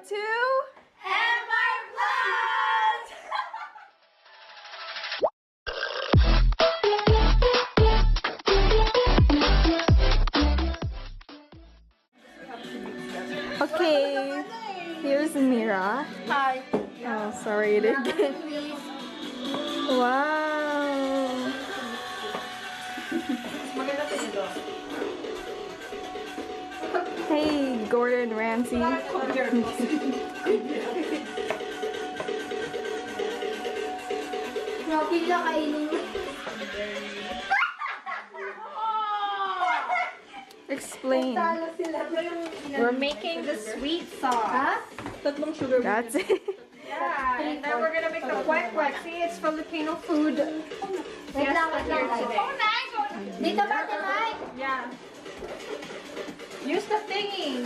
to Okay, here's Mira. Hi. Oh, sorry, it again. Wow. Hey, Gordon Ramsay. Explain. We're making the sweet sauce. That's it. Yeah, and then we're gonna make the kwek-kwek. See, it's Filipino food. Wait lang, wait lang. Dito ba, Mike? Yeah. Use the thingy.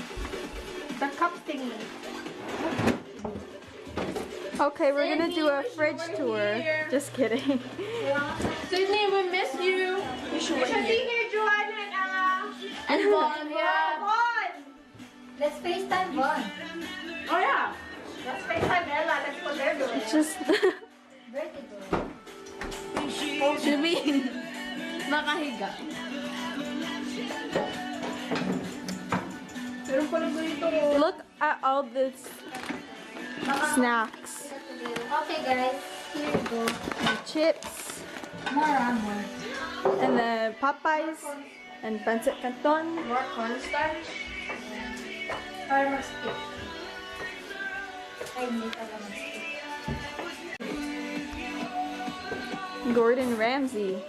The cup thingy. Okay, we're gonna do a fridge tour. Just kidding. Sydney, we miss you. You should be here, Joanna and Ella. And Von. Yeah, Von. Let's FaceTime Von. Oh yeah. Let's FaceTime Ella. Let's put their doing. Just Vertigo. should be Nakahiga. Pero pala dito. look at all this snacks. Okay, guys. Here you go. Chips More ramen. and then Popeyes and pancit canton. More cornstarch. Para mag-stick. Ay, hindi pala mag-stick. Gordon Ramsay.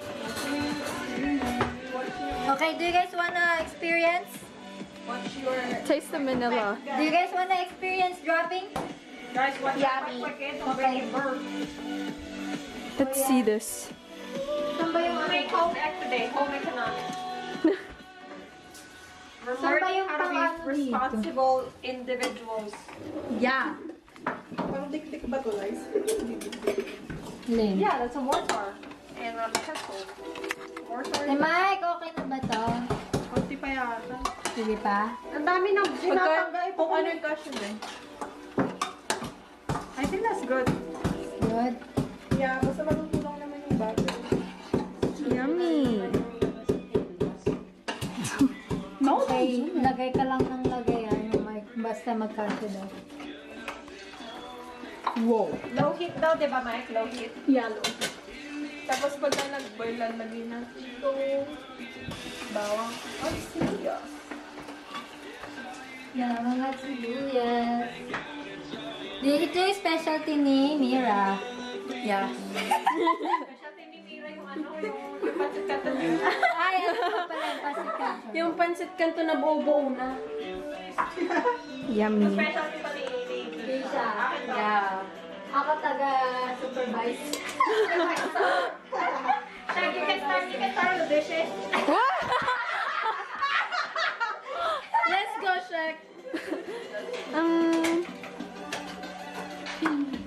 Okay, do you guys wanna experience? What's your... Taste the Manila. Do you guys wanna experience dropping? Guys, what's Yummy. Okay. Let's see this. Saan ba yung Make home ec today, home economics. We're Saan ba learning yung how to be pang-ano dito? responsible individuals. Yeah. Parang dik-dik ba to, guys? Lynn. Yeah, that's a mortar. And a pestle. Mortar. Hey, Mike, okay na ba to? Kunti pa yata. Sige pa? Ang dami ng tinatanggal. Kung ano yung cushion eh. I think that's good. Good. Yeah, basta malutulong naman yung butter. Yummy. Okay, lagay ka lang ng lagay yung Mike. Basta magkasya daw. Whoa. Low heat daw, di ba Mike? Low heat. Yellow. Tapos pagka nag-boil, lalagay natin ito. Bawang. Ay, sibuyas. Yan, mga sibuyas. Ito yung specialty ni Mira. Yeah. Siya tinitira yung ano, yung patit-katat. Ay, ano pa pala yung pasika? Yung pancit kanto na buo-buo na. Yummy. Specialty pa ni Keisha. Yeah. Ako taga-supervise. Shaq, you can start the dishes. Let's go, Shaq!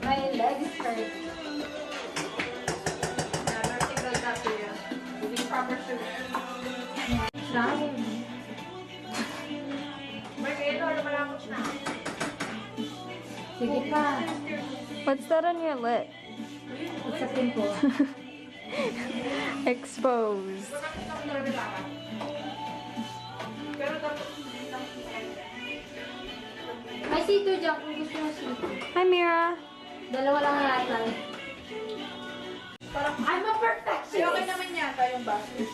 My legs hurt. Nursing does that to you. Using proper sugar. May kayo, lumalapot na. Sige pa. What's that on your lip? It's a pimple. Exposed. Pero dapat May sito dyan kung gusto mo sito. Hi, Mira. Dalawa lang yata. parang, I'm a perfectionist. Okay naman yata yung basket.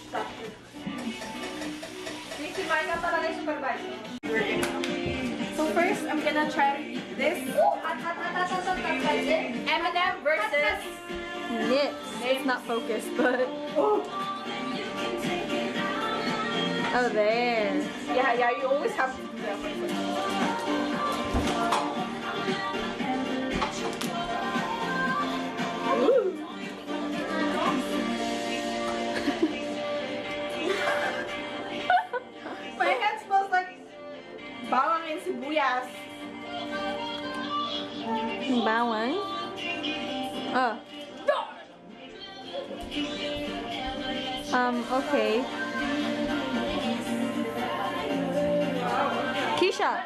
Si Micah talaga yung supervisor. So first, I'm gonna try to eat this. M&M versus... Nips. It's not focused, but... Oh, there. Yeah, you always have to do that. My hand smells like bawang and sibuyas. Bawang. Oh. Okay. Keisha.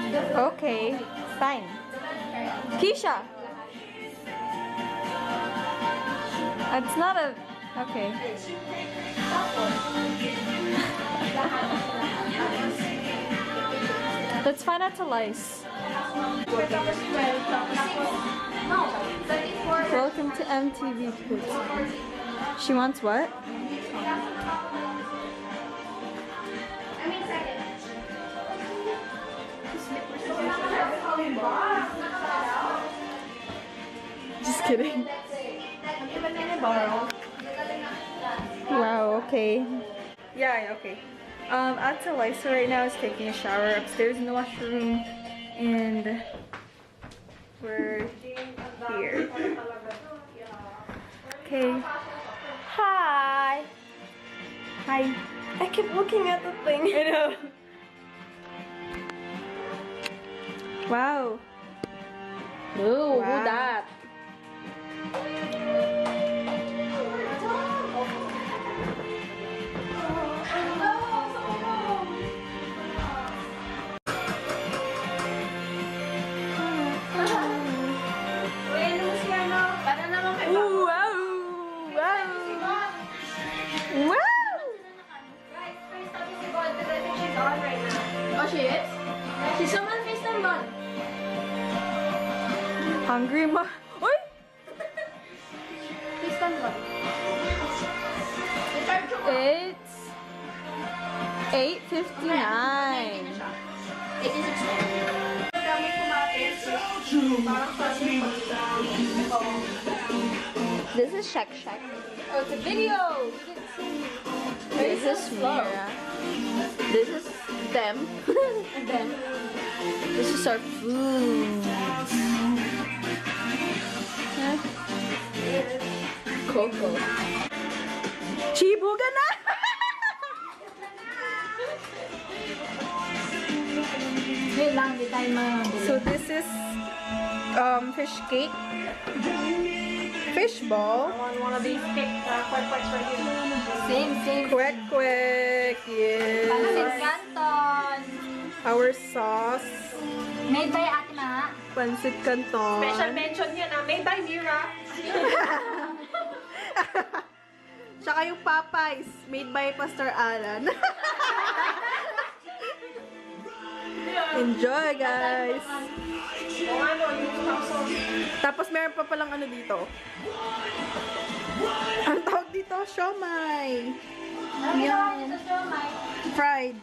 The Okay, fine. Keisha! It's not a... Okay. Let's find out to lice. Welcome to MTV Kids. She wants what? Just kidding. Wow, okay. Yeah, okay. Out to Lisa right now is taking a shower upstairs in the washroom, and we're here. Okay. Hi. Hi. I keep looking at the thing. I know. Wow. Ooh, Wow. who that? Ooh, wow. Wow. Wow. Oh, she is? She's someone face them gone. Hungry ma. Uy! Face them gone. It's 8:59. 86 This is Shek Shek. Oh, it's a video! This is Mira. This is them. And then, This is our food. Coco. Chibuga na! Wait lang, di tayo mabili. So this is fish cake, fish ball, One of these quick right here. Same. kwek kwek, Pansit yes. Canton. Our sauce, Made by Ate Ma. pancit canton. Special mention yan made by Mira. Tsaka yung Popeyes, made by Pastor Alan. Enjoy, guys! Tapos meron pa palang ano dito. Ang tawag dito, siomai. Ano ginawa niyo sa siomai? Fried.